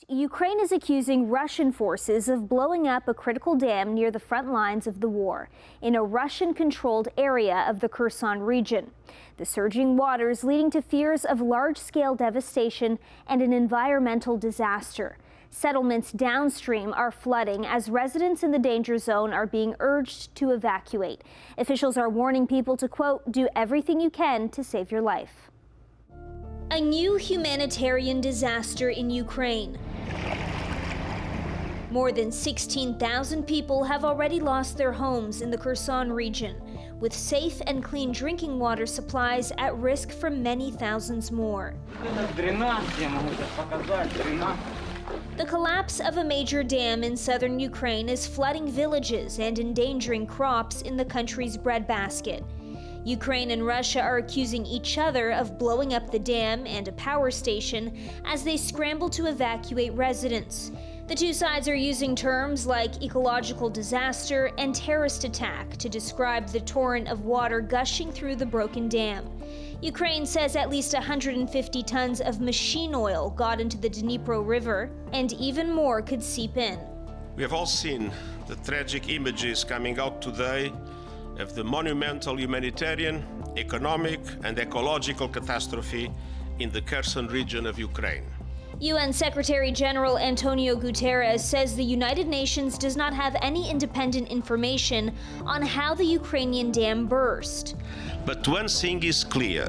Ukraine is accusing Russian forces of blowing up a critical dam near the front lines of the war in a Russian-controlled area of the Kherson region. The surging waters leading to fears of large-scale devastation and an environmental disaster. Settlements downstream are flooding as residents in the danger zone are being urged to evacuate. Officials are warning people to, quote, do everything you can to save your life. A new humanitarian disaster in Ukraine. More than 16,000 people have already lost their homes in the Kherson region, with safe and clean drinking water supplies at risk for many thousands more. The collapse of a major dam in southern Ukraine is flooding villages and endangering crops in the country's breadbasket. Ukraine and Russia are accusing each other of blowing up the dam and a power station as they scramble to evacuate residents. The two sides are using terms like ecological disaster and terrorist attack to describe the torrent of water gushing through the broken dam. Ukraine says at least 150 tons of machine oil got into the Dnipro River, and even more could seep in. We have all seen the tragic images coming out today of the monumental humanitarian, economic and ecological catastrophe in the Kherson region of Ukraine. UN Secretary General Antonio Guterres says the United Nations does not have any independent information on how the Ukrainian dam burst. But one thing is clear.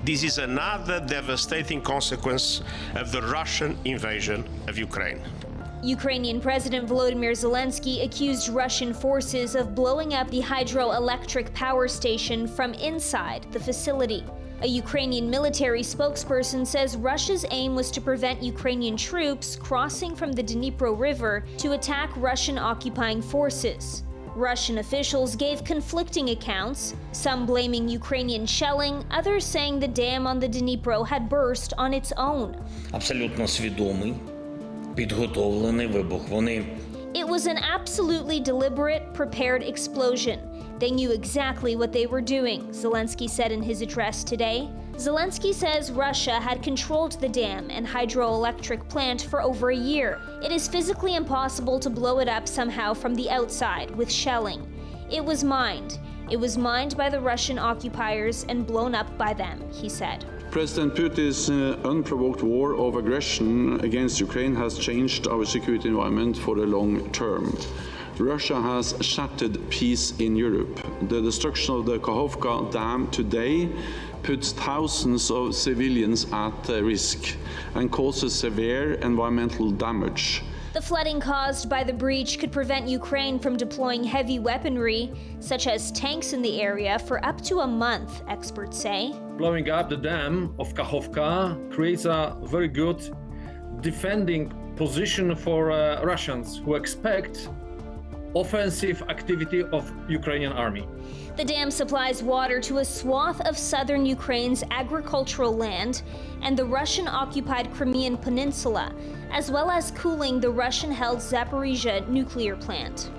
This is another devastating consequence of the Russian invasion of Ukraine. Ukrainian President Volodymyr Zelensky accused Russian forces of blowing up the hydroelectric power station from inside the facility. A Ukrainian military spokesperson says Russia's aim was to prevent Ukrainian troops crossing from the Dnipro River to attack Russian occupying forces. Russian officials gave conflicting accounts, some blaming Ukrainian shelling, others saying the dam on the Dnipro had burst on its own. Абсолютно свідомий, підготовлений вибух. It was an absolutely deliberate, prepared explosion. They knew exactly what they were doing, Zelensky said in his address today. Zelensky says Russia had controlled the dam and hydroelectric plant for over a year. It is physically impossible to blow it up somehow from the outside with shelling. It was mined. It was mined by the Russian occupiers and blown up by them, he said. President Putin's unprovoked war of aggression against Ukraine has changed our security environment for the long term. Russia has shattered peace in Europe. The destruction of the Kakhovka dam today puts thousands of civilians at risk and causes severe environmental damage. The flooding caused by the breach could prevent Ukraine from deploying heavy weaponry, such as tanks in the area, for up to a month, experts say. Blowing up the dam of Kakhovka creates a very good defending position for Russians who expect offensive activity of Ukrainian army. The dam supplies water to a swath of southern Ukraine's agricultural land and the Russian-occupied Crimean Peninsula, as well as cooling the Russian-held Zaporizhzhia nuclear plant.